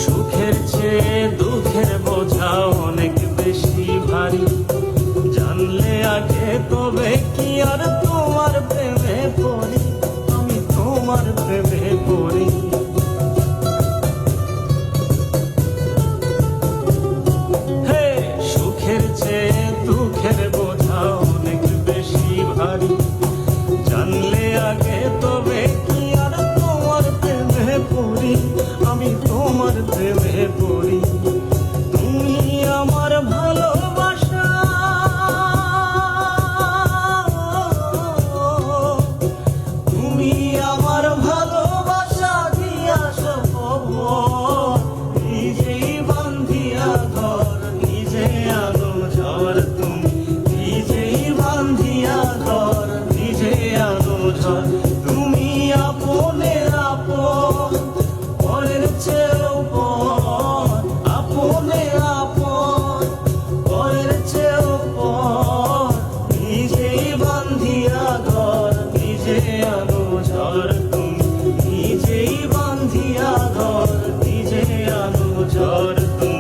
সুখের চেয়ে দুঃখের বোঝা অনেক বেশি ভারী, জানলে আগে তবে কি আর তোমার প্রেমে পড়ি, আমি তোমার প্রেমে পড়ি। হে সুখের চেয়ে দুঃখের বোঝা অনেক বেশি ভারী, জানলে আগে তবে কি আর তোমার প্রেমে পড়ি, আমি তোমার প্রেমে পড়ি। তুমি আমার ভালোবাসা, তুমি আমার ভালোবাসা দিয়াছ খবর, নিজেই বান্ধিয়া ঘর নিজে আনো ঝড়, তুমি নিজেই বান্ধিয়া ঘর নিজে আনো ঝড়। তুমি আপনের আপন, পরের চেয়েও পর, আপনের আপন, পরের চেয়েও পর, নিজেই বান্ধিয়া ঘর নিজে আনো ঝড়।